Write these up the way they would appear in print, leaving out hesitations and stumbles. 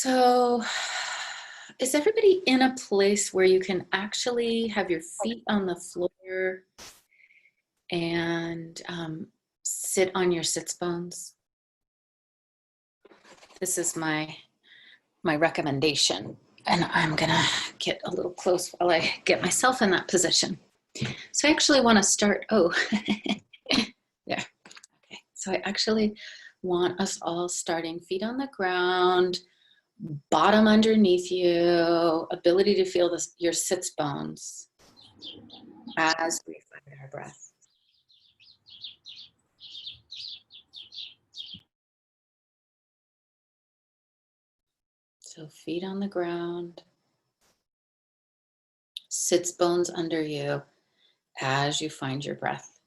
So, is everybody in a place where you can actually have your feet on the floor and sit on your sits bones? This is my recommendation, and I'm gonna get a little close while I get myself in that position. So I actually want to start. Oh, there. Okay. So I actually want us all starting feet on the ground, bottom underneath you, ability to feel your sits bones as we find our breath. So feet on the ground, sits bones under you as you find your breath.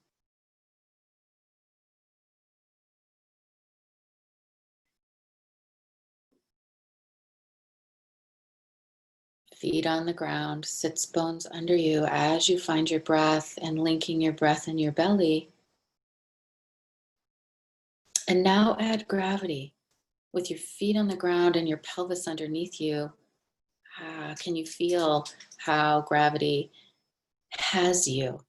Feet on the ground, sits bones under you as you find your breath and linking your breath in your belly. And now add gravity with your feet on the ground and your pelvis underneath you. Can you feel how gravity has you?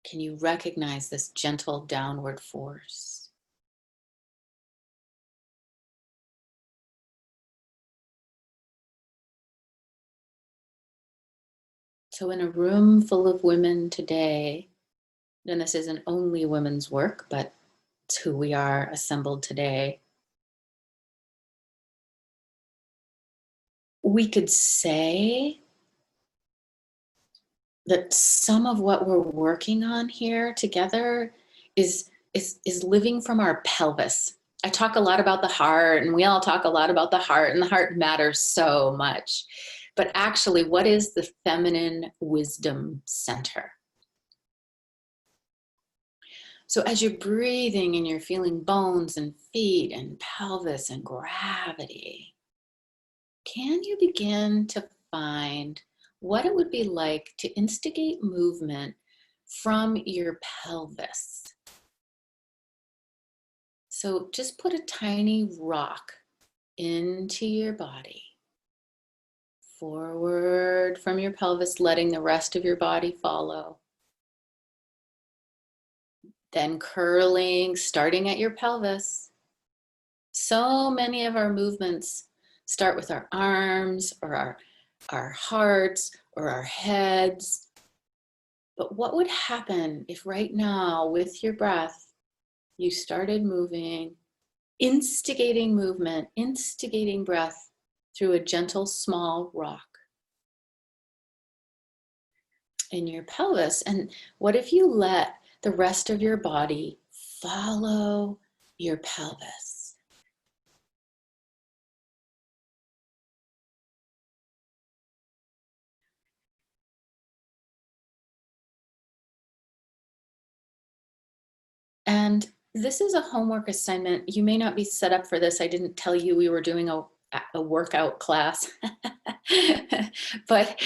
Can you recognize this gentle downward force? So in a room full of women today, and this isn't only women's work, but it's who we are assembled today, we could say that some of what we're working on here together is living from our pelvis. I talk a lot about the heart, and we all talk a lot about the heart, and the heart matters so much. But actually, what is the feminine wisdom center? So as you're breathing and you're feeling bones and feet and pelvis and gravity, can you begin to find what it would be like to instigate movement from your pelvis? So just put a tiny rock into your body. Forward from your pelvis, letting the rest of your body follow. Then curling, starting at your pelvis. So many of our movements start with our arms or our hearts or our heads. But what would happen if right now, with your breath, you started moving, instigating movement, instigating breath through a gentle, small rock in your pelvis? And what if you let the rest of your body follow your pelvis? And this is a homework assignment. You may not be set up for this. I didn't tell you we were doing a workout class. But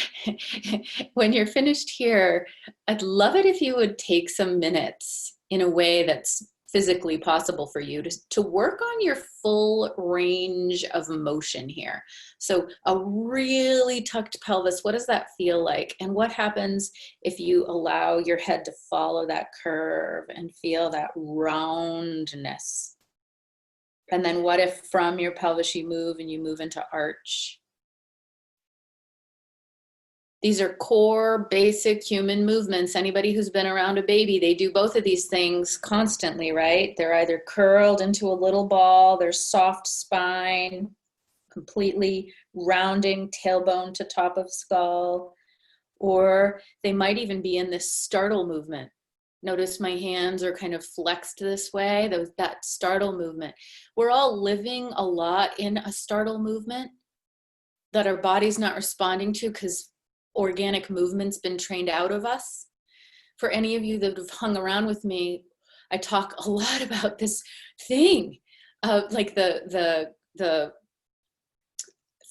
when you're finished here, I'd love it if you would take some minutes in a way that's physically possible for you to work on your full range of motion here. So a really tucked pelvis, what does that feel like? And what happens if you allow your head to follow that curve and feel that roundness? And then what if from your pelvis you move and you move into arch? These are core, basic human movements. Anybody who's been around a baby, they do both of these things constantly, right? They're either curled into a little ball, their soft spine, completely rounding tailbone to top of skull, or they might even be in this startle movement. Notice my hands are kind of flexed this way, that startle movement. We're all living a lot in a startle movement that our body's not responding to because organic movement's been trained out of us. For any of you that have hung around with me, I talk a lot about this thing of like the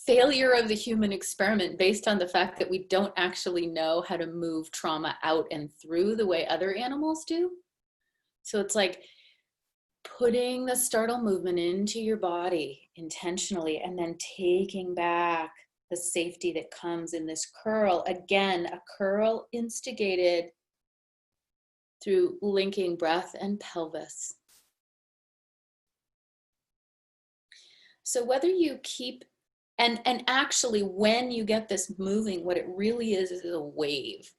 failure of the human experiment based on the fact that we don't actually know how to move trauma out and through the way other animals do. So it's like putting the startle movement into your body intentionally, and then taking back the safety that comes in this curl. Again, a curl instigated through linking breath and pelvis. So whether you keep, and actually when you get this moving, what it really is a wave.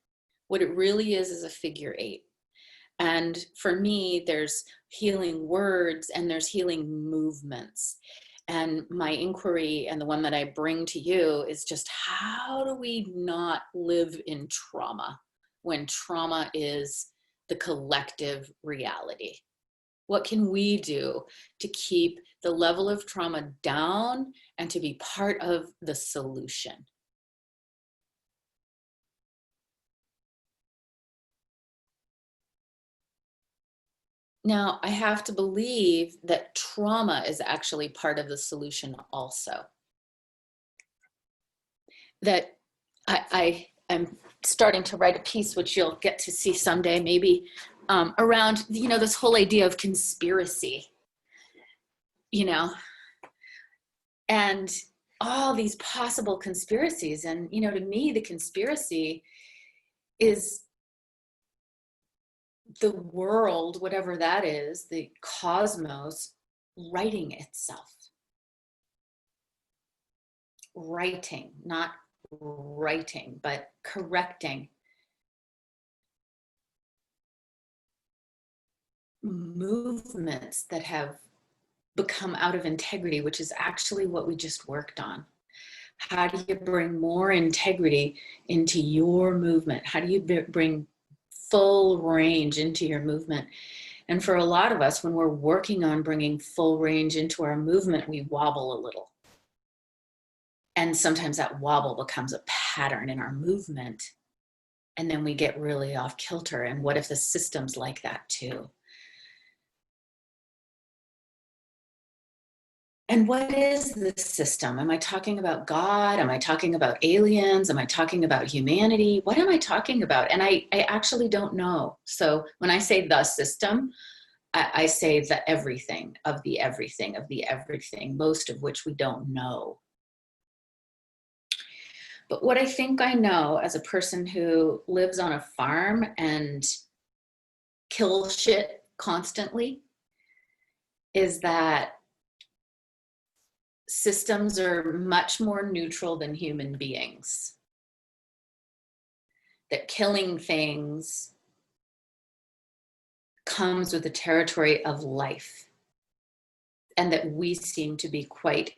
What it really is a figure eight. And for me, there's healing words and there's healing movements. And my inquiry, and the one that I bring to you, is just how do we not live in trauma when trauma is the collective reality? What can we do to keep the level of trauma down and to be part of the solution? Now, I have to believe that trauma is actually part of the solution also. That I am starting to write a piece, which you'll get to see someday, maybe, around, this whole idea of conspiracy, and all these possible conspiracies. And, to me, the conspiracy is the world, whatever that is, the cosmos, writing itself. Writing, not writing, but correcting movements that have become out of integrity, which is actually what we just worked on. How do you bring more integrity into your movement? How do you bring full range into your movement? And for a lot of us, when we're working on bringing full range into our movement, we wobble a little. And sometimes that wobble becomes a pattern in our movement. And then we get really off kilter. And what if the system's like that too? And what is the system? Am I talking about God? Am I talking about aliens? Am I talking about humanity? What am I talking about? And I actually don't know. So when I say the system, I say the everything of the everything of the everything, most of which we don't know. But what I think I know, as a person who lives on a farm and kills shit constantly, is that systems are much more neutral than human beings. That killing things comes with the territory of life. And that we seem to be quite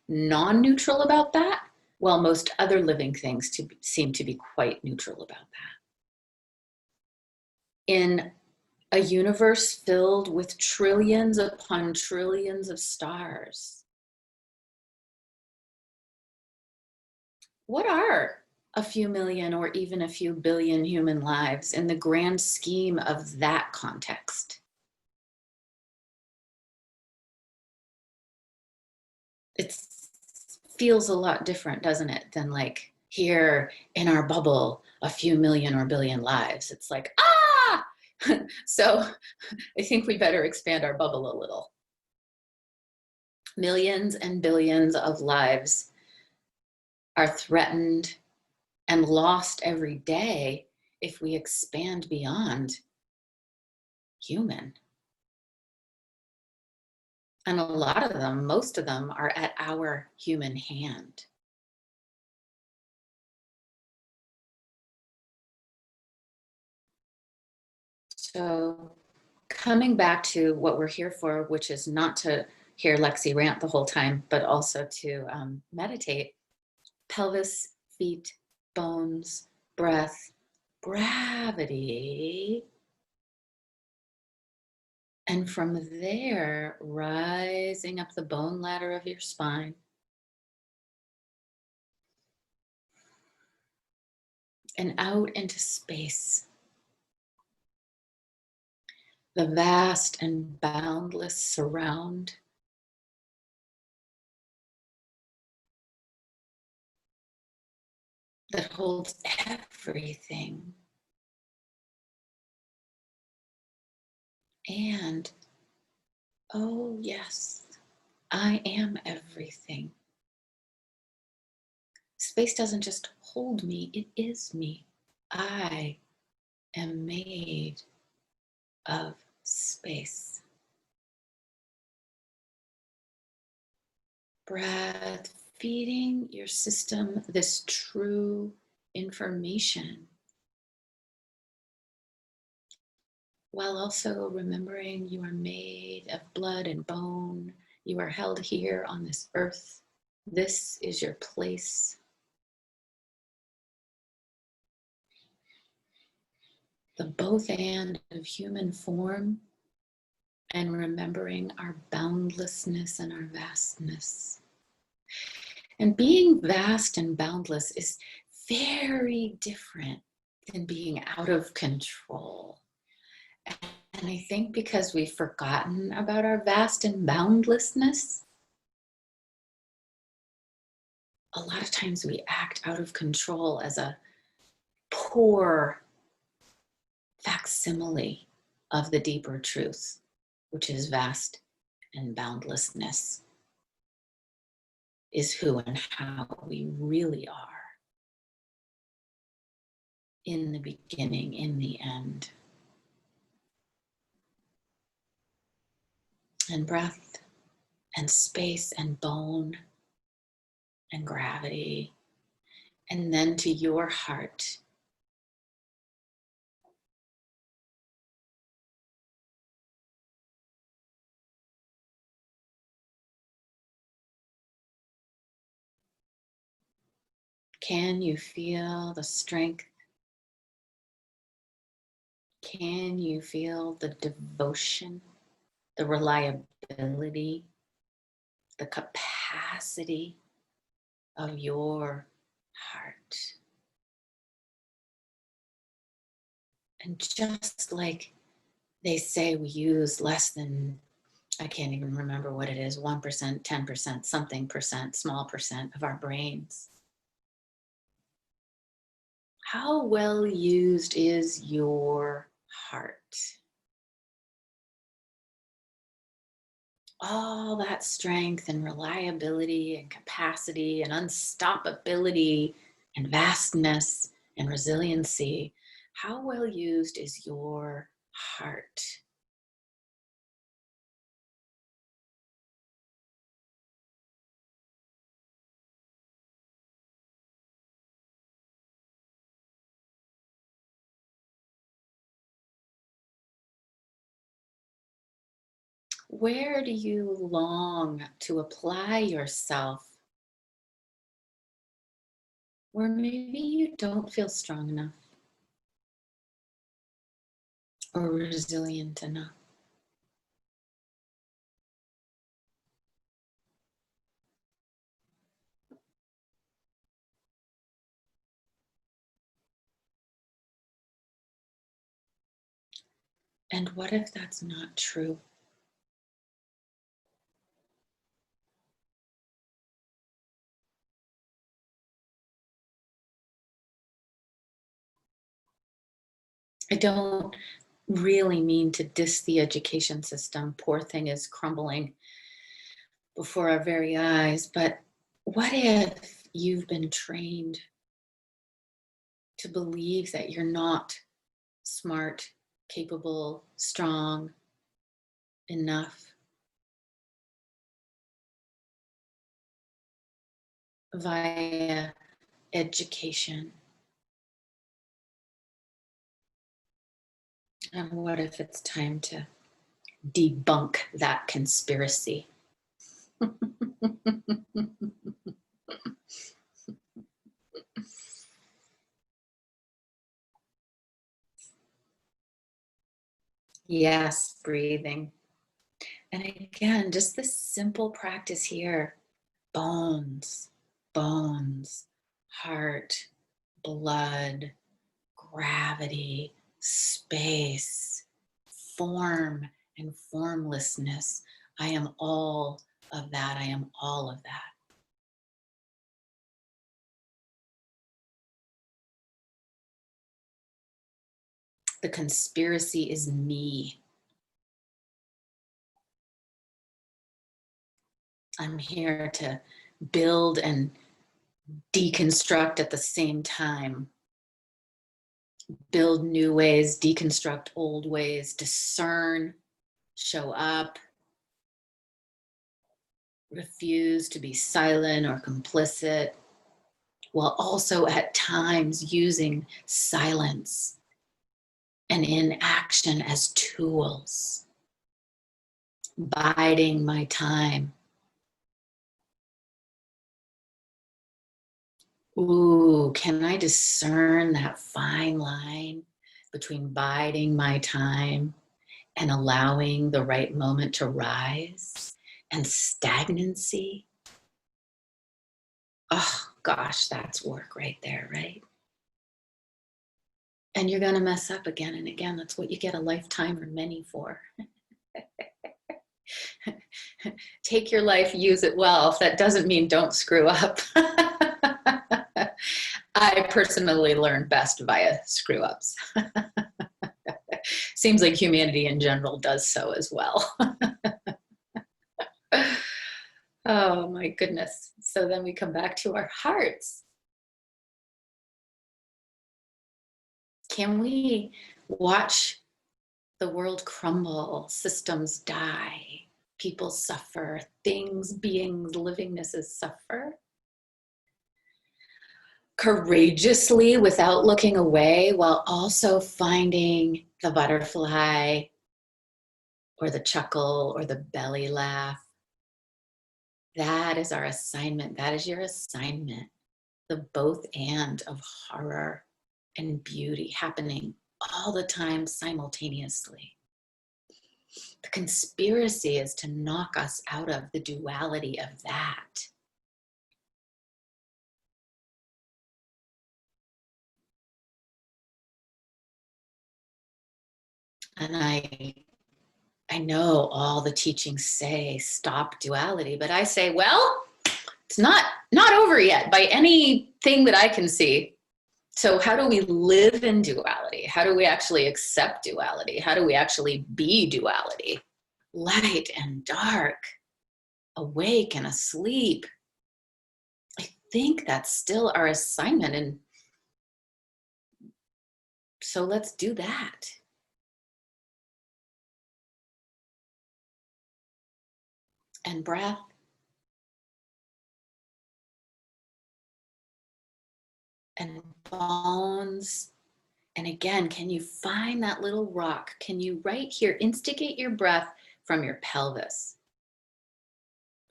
non-neutral about that, while most other living things seem to be quite neutral about that. In a universe filled with trillions upon trillions of stars, what are a few million or even a few billion human lives in the grand scheme of that context? It feels a lot different, doesn't it, than like here in our bubble, a few million or billion lives. It's like, ah! So I think we better expand our bubble a little. Millions and billions of lives are threatened and lost every day if we expand beyond human. And a lot of them, most of them, are at our human hand. So coming back to what we're here for, which is not to hear Lexi rant the whole time, but also to meditate. Pelvis, feet, bones, breath, gravity. And from there, rising up the bone ladder of your spine. And out into space. The vast and boundless surround. That holds everything. And Oh, yes, I am everything. Space doesn't just hold me, it is me. I am made of space. Breath, feeding your system this true information while also remembering you are made of blood and bone. You are held here on this earth. This is your place. The both and of human form and remembering our boundlessness and our vastness. And being vast and boundless is very different than being out of control. And I think because we've forgotten about our vast and boundlessness, a lot of times we act out of control as a poor facsimile of the deeper truth, which is vast and boundlessness is who and how we really are in the beginning, in the end. And breath and space and bone and gravity. And then to your heart. Can you feel the strength? Can you feel the devotion, the reliability, the capacity of your heart? And just like they say, we use less than, I can't even remember what it is, 1%, 10%, something percent, small percent of our brains. How well used is your heart? All that strength and reliability and capacity and unstoppability and vastness and resiliency. How well used is your heart? Where do you long to apply yourself where maybe you don't feel strong enough or resilient enough? And what if that's not true? I don't really mean to diss the education system. Poor thing is crumbling before our very eyes. But what if you've been trained to believe that you're not smart, capable, strong enough via education? And what if it's time to debunk that conspiracy? Yes, breathing. And again, just this simple practice here: bones, bones, heart, blood, gravity, space, form, and formlessness. I am all of that. I am all of that. The conspiracy is me. I'm here to build and deconstruct at the same time. Build new ways, deconstruct old ways, discern, show up, refuse to be silent or complicit, while also at times using silence and inaction as tools, biding my time. Ooh, can I discern that fine line between biding my time and allowing the right moment to rise, and stagnancy? Oh gosh, that's work right there, right? And you're gonna mess up again and again. That's what you get a lifetime or many for. Take your life, use it well. That doesn't mean don't screw up. I personally learn best via screw ups. Seems like humanity in general does so as well. Oh my goodness. So then we come back to our hearts. Can we watch the world crumble, systems die, people suffer, things, beings, livingnesses suffer? Courageously without looking away, while also finding the butterfly or the chuckle or the belly laugh. That is our assignment. That is your assignment. The both and of horror and beauty happening all the time simultaneously. The conspiracy is to knock us out of the duality of that. And I know all the teachings say stop duality, but I say, well, it's not over yet by anything that I can see. So how do we live in duality? How do we actually accept duality? How do we actually be duality? Light and dark, awake and asleep. I think that's still our assignment. And so let's do that. And breath. And bones. And again, can you find that little rock? Can you right here instigate your breath from your pelvis?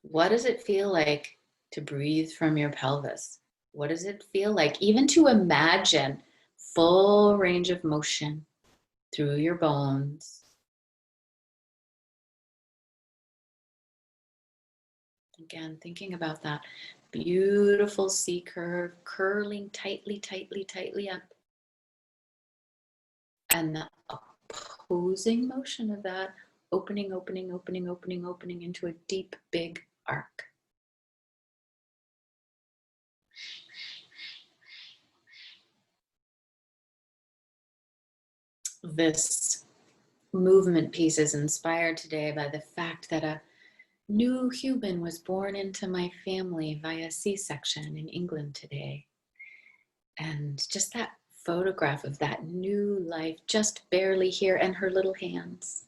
What does it feel like to breathe from your pelvis? What does it feel like even to imagine full range of motion through your bones? Again, thinking about that beautiful C curve curling tightly, tightly, tightly up. And the opposing motion of that, opening, opening, opening, opening, opening into a deep, big arc. This movement piece is inspired today by the fact that a new human was born into my family via C-section in England today. And just that photograph of that new life just barely here and her little hands.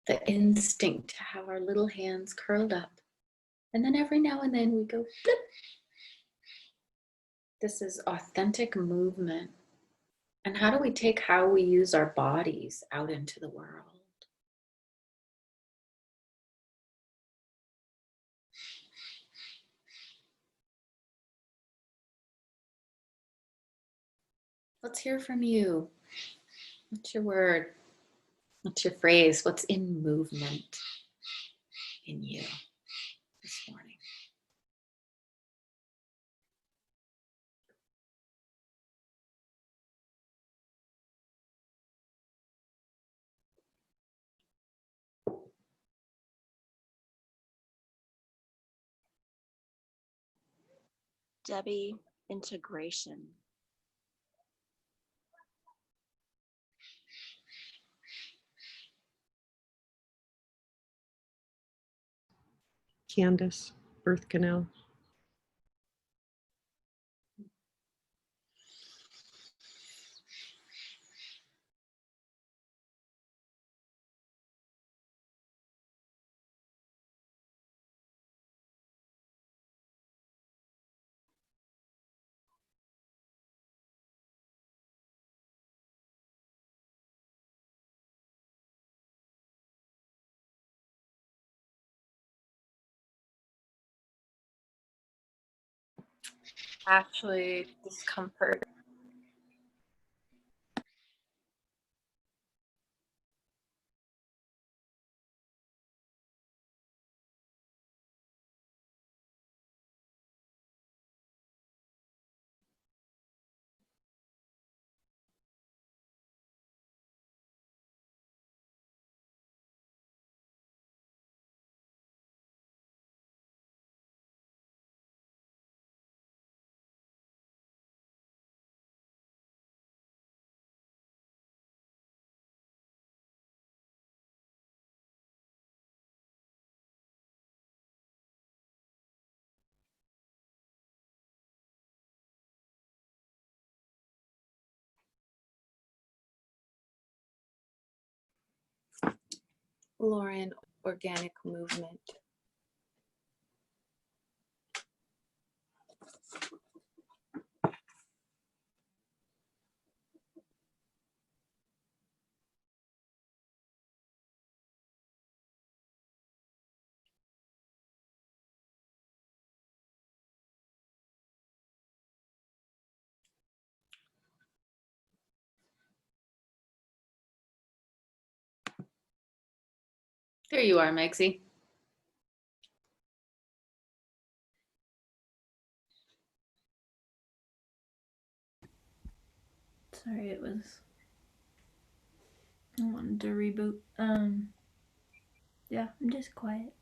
The instinct to have our little hands curled up. And then every now and then we go flip. This is authentic movement. And how do we take how we use our bodies out into the world? Let's hear from you. What's your word? What's your phrase? What's in movement in you this morning? Debbie, integration. Candace, birth canal. Actually, discomfort. Lauren, organic movement. There you are, Megsy. Sorry, I wanted to reboot. Yeah, I'm just quiet.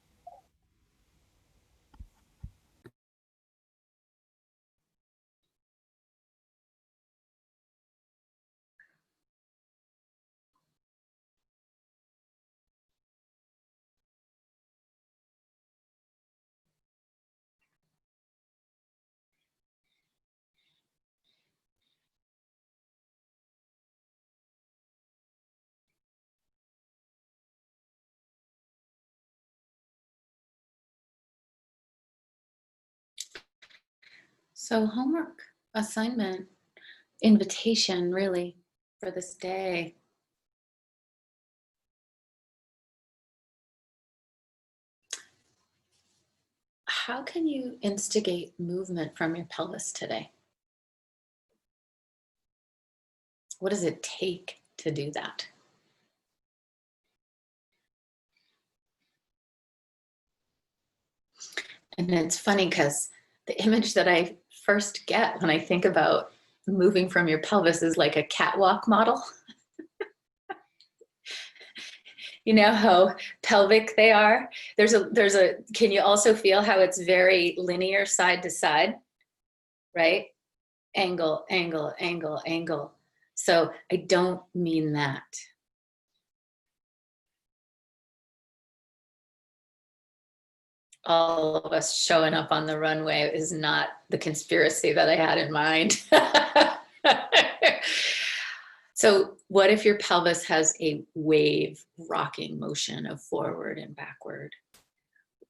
So homework, assignment, invitation really for this day. How can you instigate movement from your pelvis today? What does it take to do that? And it's funny because the image that I first get when I think about moving from your pelvis is like a catwalk model. You know how pelvic they are? Can you also feel how it's very linear side to side, right? Angle, angle, angle, angle. So I don't mean that. All of us showing up on the runway is not the conspiracy that I had in mind. So what if your pelvis has a wave rocking motion of forward and backward?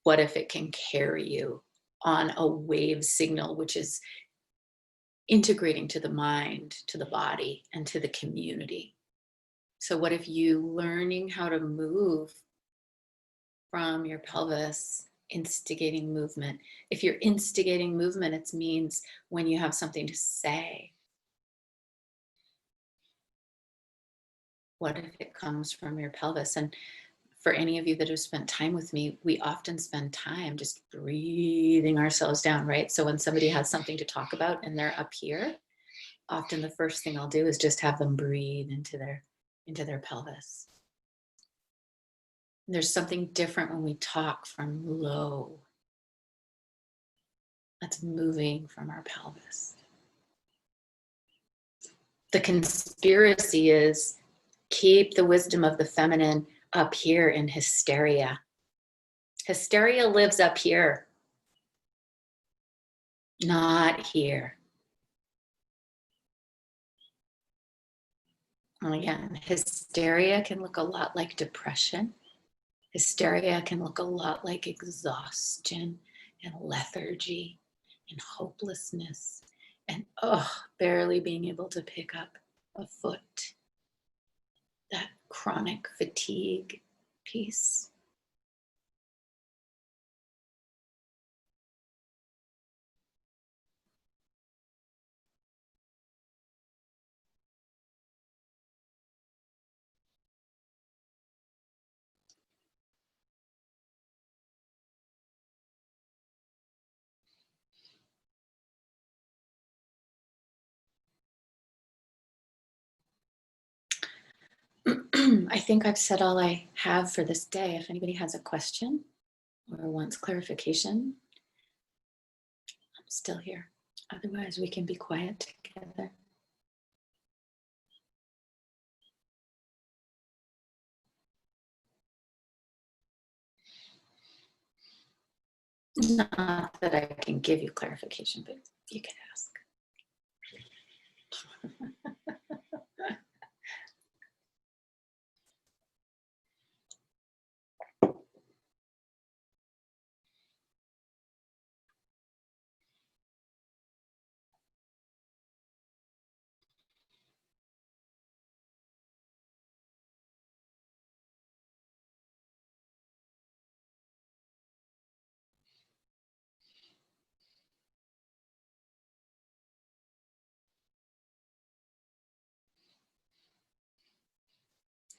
What if it can carry you on a wave signal, which is integrating to the mind, to the body, and to the community? So what if you learning how to move from your pelvis, instigating movement? If you're instigating movement, it means when you have something to say. What if it comes from your pelvis? And for any of you that have spent time with me, we often spend time just breathing ourselves down, right? So when somebody has something to talk about and they're up here, often the first thing I'll do is just have them breathe into their pelvis. And there's something different when we talk from low. That's moving from our pelvis. The conspiracy is keep the wisdom of the feminine up here in hysteria. Hysteria lives up here, not here. And again, hysteria can look a lot like depression. Hysteria can look a lot like exhaustion and lethargy and hopelessness and barely being able to pick up a foot. That chronic fatigue piece. I think I've said all I have for this day. If anybody has a question or wants clarification, I'm still here. Otherwise, we can be quiet together. Not that I can give you clarification, but you can ask.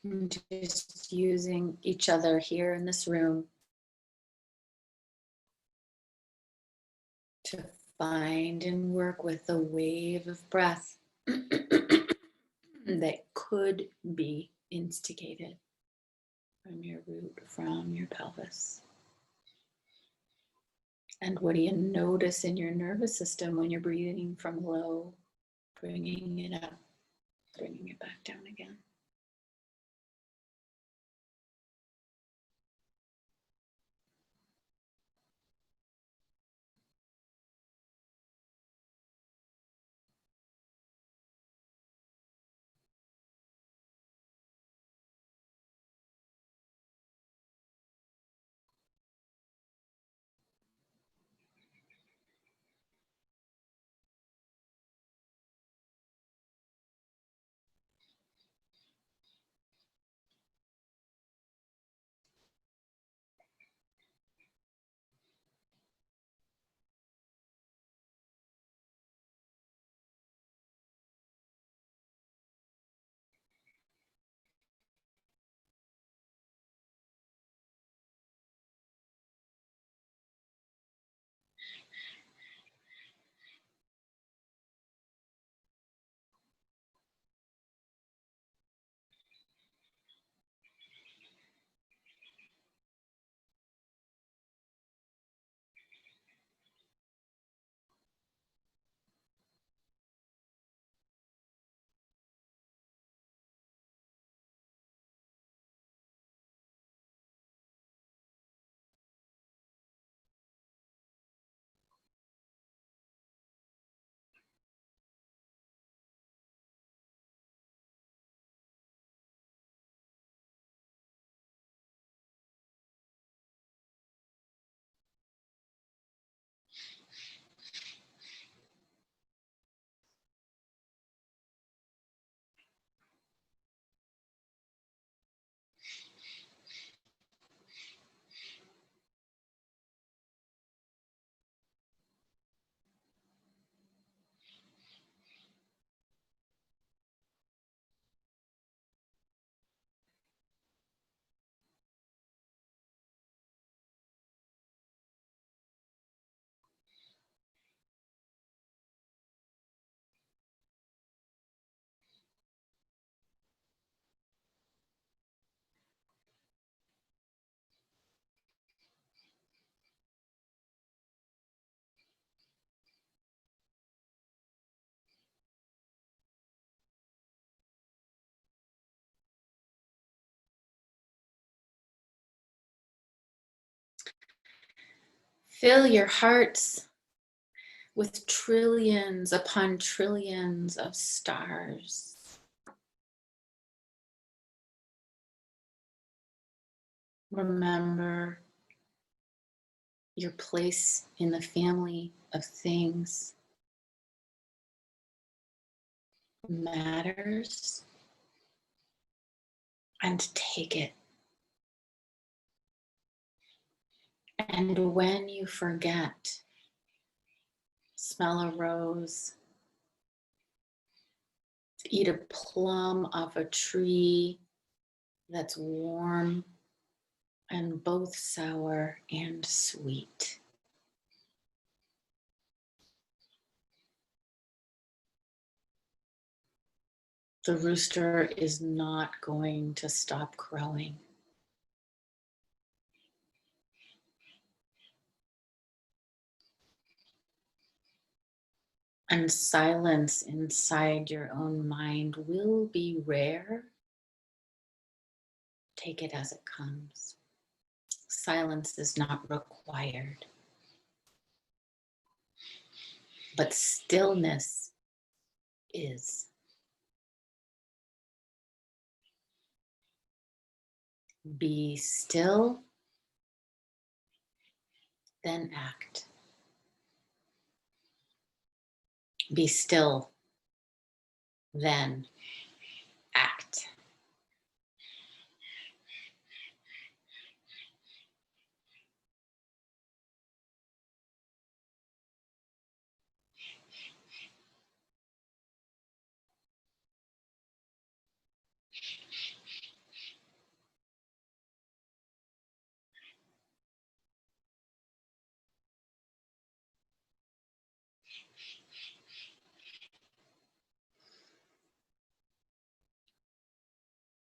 And just using each other here in this room to find and work with the wave of breath that could be instigated from your root, from your pelvis. And what do you notice in your nervous system when you're breathing from low, bringing it up, bringing it back down again? Fill your hearts with trillions upon trillions of stars. Remember your place in the family of things matters, and take it. And when you forget, smell a rose, eat a plum off a tree that's warm and both sour and sweet. The rooster is not going to stop crowing. And silence inside your own mind will be rare. Take it as it comes. Silence is not required. But stillness is. Be still, then act. Be still, then act.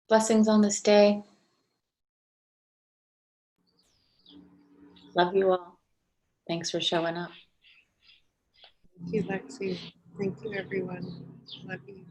Blessings on this day. Love you all. Thanks for showing up. Thank you, Lexi. Thank you, everyone. Love you.